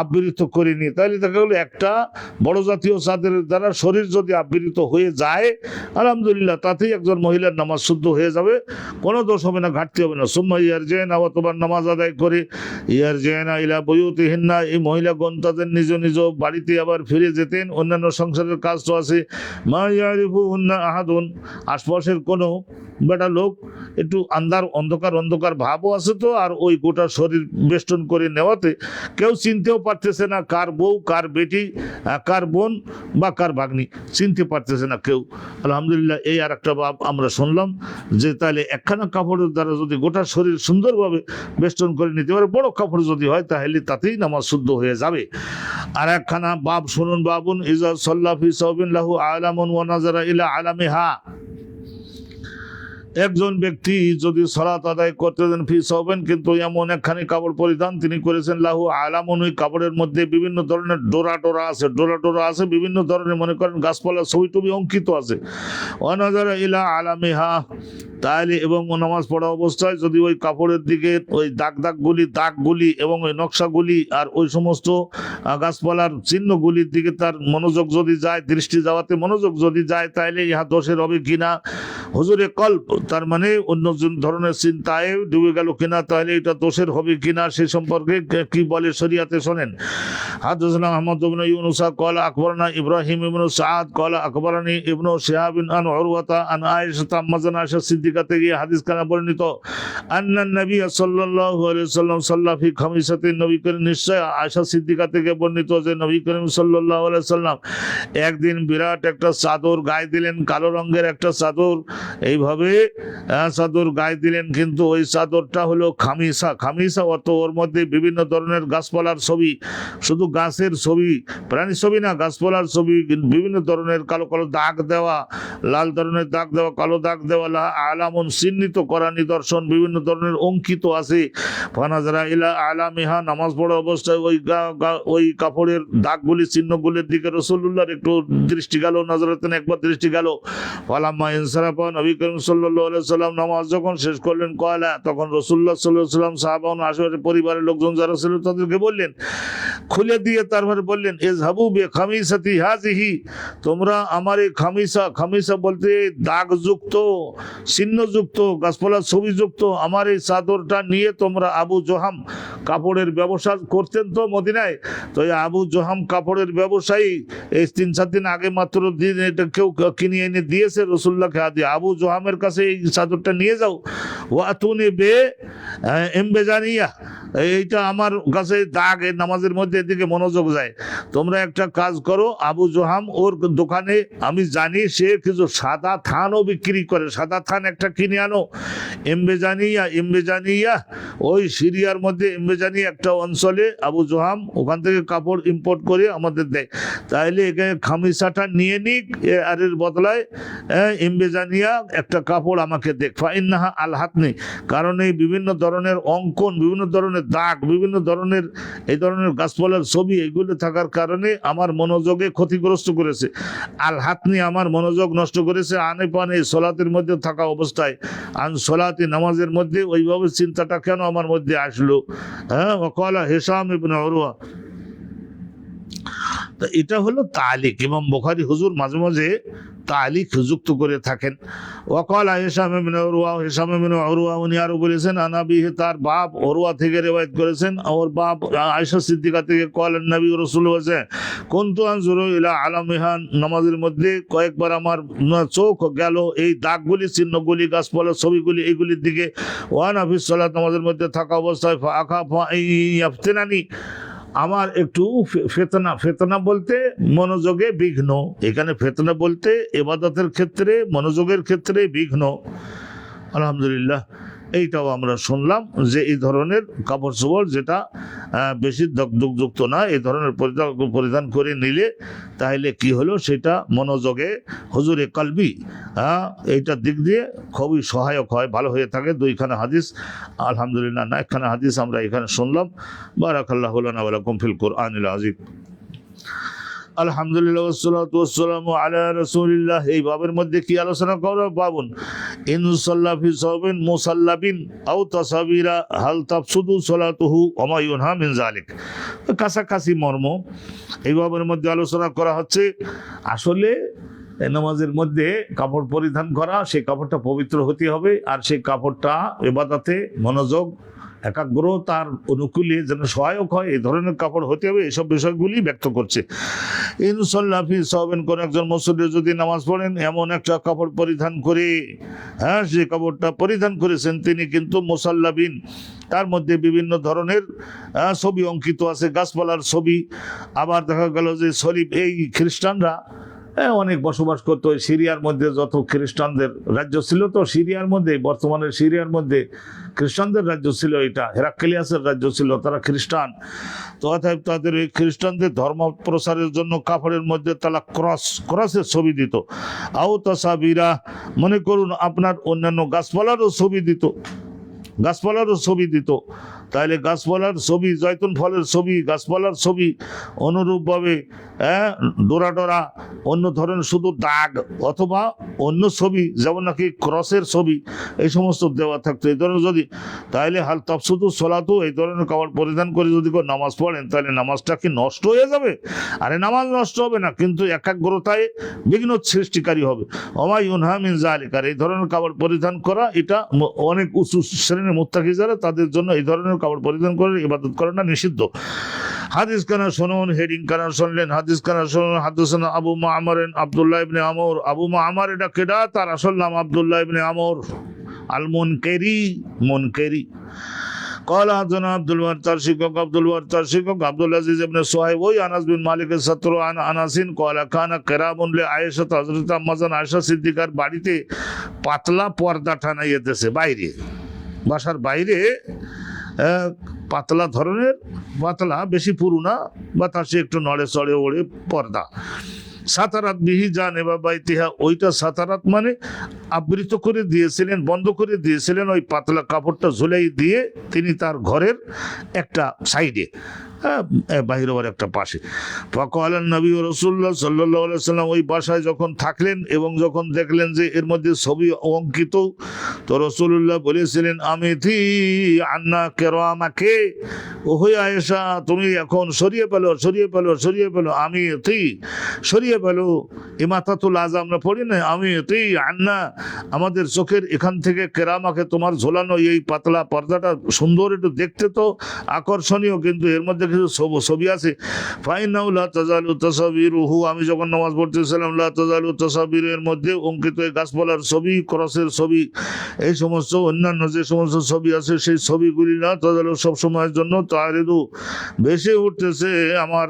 আবৃত করে নিয়ে, তাহলে দেখা গেল একটা বড় জাতীয় চাদরের দ্বারা শরীর যদি আবৃত হয়ে যায়, আলহামদুলিল্লাহ তাতেই একজন মহিলার নামাজ শুদ্ধ হয়ে যাবে, কোনো দোষ হবে না, ঘাটতি হবে না। সুম্মা ইয়ারজিনা, অতঃপর নামাজ আদায় করে ইয়ারজিনা ইলা বুয়ুতিহিন্না, এই মহিলাগণ তাদের নিজ নিজ বাড়িতে আবার ফিরে যেতেন। অন্যান্য সংসারের কাজ তো আছে। মা ইয়ারিফুহুন্না আহাদুন, আশপাশের কোনো বেটা লোক একটু অন্ধকার ভাবও আছে তো, আর ওই গোটা শরীর বেষ্টন করে নেওয়াতে কেউ চিনতেও পারতেছে না কার বউ, কার বেটি, কার বোন বা কার ভাগ্নি, চিনতে পারতেছে না কেউ। আলহামদুলিল্লাহ এই আর একটা ভাব আমরা শুনলাম যে তাহলে একখানা কাপড়ের দ্বারা যদি গোটা শরীর সুন্দরভাবে বেষ্টন করে নিতে পারে, বড় কাপড় যদি হয়, তাহলে তাতেই নামাজ শুদ্ধ হয়ে যাবে। আর একখানা বাব শুনুন, বাবুন ইজা সাল্লা ফি সাওবিন লাহু আলামুন ওয়া নাযারা ইলা আলামিহা, একজন ব্যক্তি যদি সালাত আদায় করতে দেন ফি সাওবিন, কিন্তু এমন একখানি কাপড় পরিধান তিনি করেছেন, লাহু আলামুন, ওই কাপড়ের মধ্যে বিভিন্ন ধরনের ডোরা আছে, বিভিন্ন ধরনের মনে করেন গাছপালা ছবি টবি অঙ্কিত আছে। ওয়া নাযারা ইলা আলামিহা, তাহলে এবং নামাজ পড়া অবস্থায় যদি ওই কাপড়ের দিকে ওই দাগগুলি এবং ওই নকশাগুলি আর ওই সমস্ত গাছপালার চিহ্নগুলির দিকে তার মনোযোগ যদি যায়, দৃষ্টি যাওয়াতে মনোযোগ যদি যায়, তাহলে ইহা দোষের হবে কিনা। হুজুরে কল্প, তার মানে অন্য ধরনের চিন্তায় ডুবে গেল কিনা, তাহলে এটা দোষের হবে কিনা সে সম্পর্কে কি বলে শরিয়াতে শোনেন। হাদাসানা আহমদ ইবনে ইউনুস قال اخبرنا ابراهيم بن سعد قال اخبرني ابن شهاب عن عروة عن عائشة مزن عائشة সিদ্দিকা থেকে হাদিস কানা বর্ণিত আন্না নবী সাল্লাল্লাহু আলাইহি ওয়াসাল্লাম সাল্লা ফি খামিসাতিন, নবী করিম নিশ্চয় আয়েশা সিদ্দিকা থেকে বর্ণিত যে নবী করিম সাল্লাল্লাহু আলাইহি ওয়াসাল্লাম একদিন বিরাট একটা চাদর গায়ে দিলেন, কালো রঙের একটা চাদর, এইভাবে চাদর গায়ে দিলেন, কিন্তু ওই চাদরটা হলো খামিসা। খামিসা অর্থ ওর মধ্যে বিভিন্ন ধরনের গাছপালার ছবি, শুধু গাছের ছবি, প্রাণী ছবি না, গাছপালার ছবি, বিভিন্ন ধরনের কালো কালো দাগ দেওয়া, লাল ধরনের দাগ দেওয়া, কালো দাগ দেওয়া, আলামন চিহ্নিত করা নিদর্শন বিভিন্ন ধরনের অঙ্কিত আছে। ফানাজারা ইলা আলামিহা, নামাজ পড়া অবস্থায় ওই কাপড়ের দাগগুলি চিহ্নগুলির দিকে রাসূলুল্লাহর একটু দৃষ্টি গেল, নজরাতেন একবার দৃষ্টি গেল। ফালাম্মা ইনসারাফা, নবী করিম সাল্লাল্লাহু আলাইহি সাল্লাম নামাজ যখন শেষ করলেন, কয়লা, তখন রাসূলুল্লাহ সাল্লাল্লাহু আলাইহি সাল্লাম সাহাবা ও আশেপাশের পরিবারের লোকজন যারা ছিল তাদেরকে বললেন, খুলে দিয়ে তারপরে বললেন, ইযহাবু বিখামিসাতি হাযিহি, তোমরা আমার এই খামিসা, খামিসা বলতে দাগযুক্ত চিহ্নযুক্ত গাছপালার ছবিযুক্ত আমার এই চাদরটা নিয়ে তোমরা আবু জোহাম, কাপড়ের ব্যবসা করতেন তো মদিনায়, তো এই আবু জোহাম কাপড়ের ব্যবসায়ী এই 3-4 দিন আগে মাত্র দিন এটা কেউ কিনে এনে দিয়েছে রাসূলুল্লাহকে হাদিয়া, আবু জোহামের কাছে এই চাদরটা নিয়ে যাও। ওয়াতুনি বে এমবেজানিয়া, এইটা আমার কাছে দাগ, এই নামাজের মধ্যে এদিকে মনোযোগ যায়, তোমরা একটা কাজ করো, আবু জোহাম ওর দোকানে আমি জানি সে কিছু সাদা থানও বিক্রি করে, সাদা থান একটা কিনে আনো। এমবেজানিয়া, এমবেজানিয়া ওই সিরিয়ার মধ্যে এমবেজানিয়া একটা অঞ্চলে আবু জোহাম ওখান থেকে কাপড় ইম্পোর্ট করে আমাদের দেয়, তাইলে এখানে খামিসাটা নিয়ে নিক, আর এর বদলায় এমবেজানিয়া একটা কাপড় আমাকে দেখ। ফাইন্নাহা আলহাতনি, কারণ এই বিভিন্ন ধরনের অঙ্কন, বিভিন্ন ধরনের দাগ, বিভিন্ন ধরনের এই ধরনের গাছপালার ছবি এগুলো থাকার কারণে আমার মনোযোগে ক্ষতিগ্রস্ত করেছে। আলহাতনি, আমার মনোযোগ নষ্ট করেছে। আনে পানে সলাতের মধ্যে থাকা অবস্থায়, আন সলাতি, নামাজের মধ্যে ওইভাবে চিন্তাটা কেন আমার মধ্যে আসলো। হ্যাঁ, ওয়াকালা হিশাম ইবনে উরওয়া, তা এটা হলো তালিক। ইমাম বুখারী হুজুর মাঝে মাঝে তালিক যুক্ত করে থাকেন। ওয়াকাল Hisham ibn Urwa, Hisham ibn Urwa উনি আরো বলেছেন, আনাবিহি, তার বাপ উরওয়া থেকে রিওয়ায়াত করেছেন, ওর বাপ আয়েশা সিদ্দিকা থেকে, কলেন নবী রাসূল বলেছেন, কুনতু আনজুরু ইলা আলামিহা, নামাজের মধ্যে কয়েকবার আমার চোখ গেল এই দাগগুলি, চিহ্নগুলি, গাছপালার ছবিগুলি, এইগুলির দিকে। ওয়ানা ফিস সালাত, নামাজের মধ্যে থাকা অবস্থায়, ফাআখাফা ইয়াফতিনানি, আমার একটু ফেতনা, ফেতনা বলতে মনোযোগে বিঘ্ন, এখানে ফেতনা বলতে ইবাদতের ক্ষেত্রে, মনোযোগের ক্ষেত্রে বিঘ্ন। আলহামদুলিল্লাহ, এইটাও আমরা শুনলাম যে এই ধরনের কাপড় চোপড় যেটা বেশি দগদগযুক্ত না, এই ধরনের পরিধান করে নিলে তাহলে কি হলো, সেটা মনোযোগে হুজুরে কলবি, এইটার দিক দিয়ে খুবই সহায়ক হয়, ভালো হয়ে থাকে। 2খানা হাদিস, আলহামদুলিল্লাহ, না 1খানা হাদিস আমরা এখানে শুনলাম। বারাকাল্লাহু লানা ওয়া লাকুম ফিল কুরআনিল আযীম। আলহামদুলিল্লাহ ওয়াসসালাতু ওয়াসসালামু আলা রাসূলিল্লাহ। এই বাবের মধ্যে কি আলোচনা করব? বাবুন ইন সাল্লা ফি সাওবিন মুসাল্লাবিন আও তাসাবিরা হাল তাফসুদু সালাতুহু ওয়া মা ইউনহা মিন যালিক। কাছাকাছি মর্ম এই বাবের মধ্যে আলোচনা করা হচ্ছে। আসলে নামাজের মধ্যে কাপড় পরিধান করা, সেই কাপড়টা পবিত্র হতে হবে, আর সেই কাপড়টা ইবাদতে মনোযোগ, একাগ্রতার অনুকূলে যেন সহায়ক হয়, এই ধরনের কাপড় হতে হবে। এইসব বিষয়গুলি ব্যক্ত করছে। ইনসাল্লাফি সাওবেন, কোন একজন মুসল্লি যদি নামাজ পড়েন এমন একটা কাপড় পরিধান করে, হ্যাঁ, যে কাপড়টা পরিধান করেছেন তিনি কিন্তু মুসাল্লাবিন, তার মধ্যে বিভিন্ন ধরনের ছবি অঙ্কিত আছে, গাছপালার ছবি। আবার দেখা গেল যে শরীফ, এই খ্রিস্টানরা অনেক বসবাস করতো সিরিয়ার মধ্যে, যত খ্রিস্টানদের রাজ্য ছিল, তো সিরিয়ার মধ্যে, বর্তমানের সিরিয়ার মধ্যে খ্রিস্টানদের রাজ্য ছিল, এটা হেরাক্লিয়াসের রাজ্য ছিল, তারা খ্রিস্টান। তো অতএব তাদের এই খ্রিস্টানদের ধর্ম প্রসারের জন্য কাপড়ের মধ্যে তারা ক্রসের ছবি দিত। আও তাসাবিরা, মনে করুন আপনার অন্যান্য গাছপালারও ছবি দিত, গাছপালারও ছবি দিত। তাহলে গাছপালার ছবি, জয়তুন ফলের ছবি, গাছপালার ছবি, অনুরূপভাবে ডোরা ডোরা অন্য ধরনের শুধু দাগ অথবা অন্য ছবি যেমন নাকি ক্রসের ছবি, এই সমস্ত দেওয়া থাকতো এই ধরনের যদি, তাহলে হাল তাফসুদু সলাতু, এই ধরনের কাপড় পরিধান করে যদি কেউ নামাজ পড়েন তাহলে নামাজটা কি নষ্ট হয়ে যাবে? আরে নামাজ নষ্ট হবে না, কিন্তু একাগ্রতায় বিঘ্ন সৃষ্টিকারী হবে। ওমা ইউনহা মিন যালিকা, এই ধরনের কাপড় পরিধান করা এটা অনেক উঁচু শ্রেণীর মুত্তাকি যারা তাদের জন্য এই ধরনের কাপড় পরিধান করে ইবাদত করাটা নিষিদ্ধ। হাদিস কানা শুনুন, হেডিং কানা শুনলেন, হাদিস কানা শুনুন। হাদিসনা আবু মা'মার আব্দুল্লাহ ইবনে আমর। আবু মা'মার এটা কেডা? তার আসল নাম আব্দুল্লাহ ইবনে আমর আল মুনকেরি, মুনকেরি। قال حدثنا عبد الوهاب শিক্ষক আব্দুল ওয়াহাব তার শিক্ষক আব্দুল আজিজ ইবনে সুহাইব, ওই আনাস বিন মালিকের ছাত্র আনাসিন قال كان قرابٌ لعائشة, হযরত আম্মা জান আয়েশা সিদ্দিকার বাড়িতে পাতলা পর্দা টানাইতেছে, বাইরে বাসার বাইরে পাতলা ধরনের, পাতলা বেশি পুরুনা বাতাসে একটু নড়ে চড়ে ওড়ে পর্দা। সাতারাত বিহি জানে বা বাইতিহা, ওইটা সাতারাত মানে আবৃত করে দিয়েছিলেন, বন্ধ করে দিয়েছিলেন ওই পাতলা কাপড়টা ঝুলাই দিয়ে তিনি তার ঘরের একটা সাইডে, বাহিরের একটা পাশে। ফাকালান নবী রাসূলুল্লাহ সাল্লাল্লাহু আলাইহি সাল্লাম, ওই বাসায় যখন থাকলেন এবং যখন দেখলেন যে এর মধ্যে ছবি অঙ্কিত, তো রাসূলুল্লাহ বলেছিলেন আমিতি আন্না কেরামাকে, ওহে আয়েশা তুমি এখন সরিয়ে পেলো, সরিয়ে পেলো, সরিয়ে পেলো, আমিতি সরিয়ে পেলো। ইমাতাতুল আযা আমরা পড়ি না, আমিতি আন্না, আমাদের চোখের এখান থেকে কেরামাকে, তোমার ঝোলানো এই পাতলা পর্দাটা সুন্দর, একটু দেখতে তো আকর্ষণীয়, কিন্তু এর মধ্যে কিছু ছবি আছে। ফাইনাউ লা তাজালু তাসাবিরুহু, আমি যখন নামাজ পড়তেছিলাম, লা তাজালু তাসাবিরের মধ্যে অঙ্কিত এই গাছপালার ছবি, ক্রসের ছবি, এই সমস্ত অন্যান্য যে সমস্ত ছবি আছে সেই ছবিগুলি না তাজালু সব সময়ের জন্য তারিদু ভেসে উঠতেছে আমার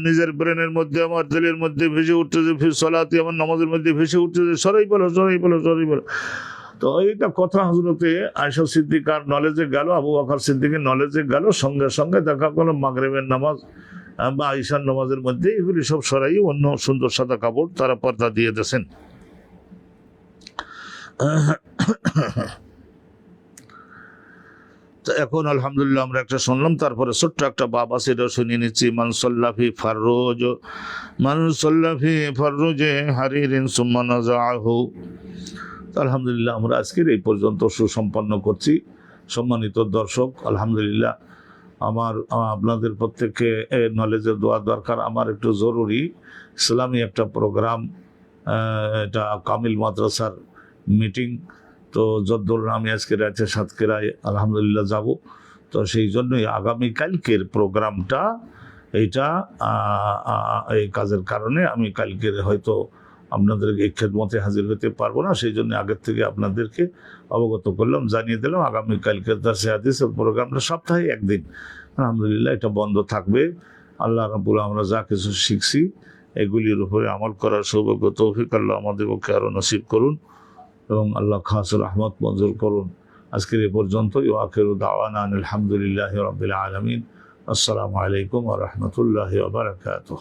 নিজের ব্রেনের মধ্যে, আমার দিলের মধ্যে ভেসে উঠতেছে, ফির সলাতি আমার নামাজের মধ্যে ভেসে উঠতেছে, সরাই বলো, সরাই বলো, সরাই বলো। তো এইটা কথা হযরতে আয়েশা সিদ্দিকার নলেজে গেল, আবু বকর সিদ্দিকের নলেজে গেল, সঙ্গে সঙ্গে দেখা গেলো মাগরিবের নামাজ বা ঈশার নামাজের মধ্যে এগুলি সব সরাই অন্য সুন্দর সাদা কাপড় তারা পর্দা দিয়ে দিয়েছেন। তো এখন আলহামদুলিল্লাহ আমরা একটা শুনলাম, তারপরে ছোট্ট একটা বাব আছে, এটা শুনিয়ে নিচ্ছি। মানসল্লাফি ফাররুজ, মানসল্লাফি ফাররুজে হারিরিন সুম্মা নাযাহু। আলহামদুলিল্লাহ আমরা আজকের এই পর্যন্ত সুসম্পন্ন করছি। সম্মানিত দর্শক, আলহামদুলিল্লাহ আপনাদের প্রত্যেককে নলেজের দোয়া দরকার। আমার একটু জরুরি ইসলামী একটা প্রোগ্রাম, এটা কামিল মাদ্রাসার মিটিং, তো যদ্দূর আমি আজকে রাতে সাতক্ষীরায় আলহামদুলিল্লাহ যাব। তো সেই জন্যই আগামীকালকের প্রোগ্রামটা এইটা এই কাজের কারণে আমি কালকের হয়তো আপনাদেরকে এই খেদমতে হাজির হতে পারবো না, সেই জন্য আগের থেকে আপনাদেরকে অবগত করলাম, জানিয়ে দিলাম। আগামীকালকের দার্সে হাদিসের প্রোগ্রামটা সপ্তাহে একদিন আলহামদুলিল্লাহ এটা বন্ধ থাকবে। আল্লাহ রাব্বুল আমরা যা কিছু শিখছি এগুলির উপরে আমল করার সৌভাগ্য তৌফিক আল্লাহ আমাদের পক্ষে আরও নসিব করুন এবং আল্লাহ খাস রহমত মঞ্জুর করুন। আজকের এ পর্যন্তই। আখিরু দাওয়ানা আলহামদুলিল্লাহি রাব্বিল আলামিন। আসসালামু আলাইকুম ওয়া রাহমাতুল্লাহি ওয়া বারাকাতুহু।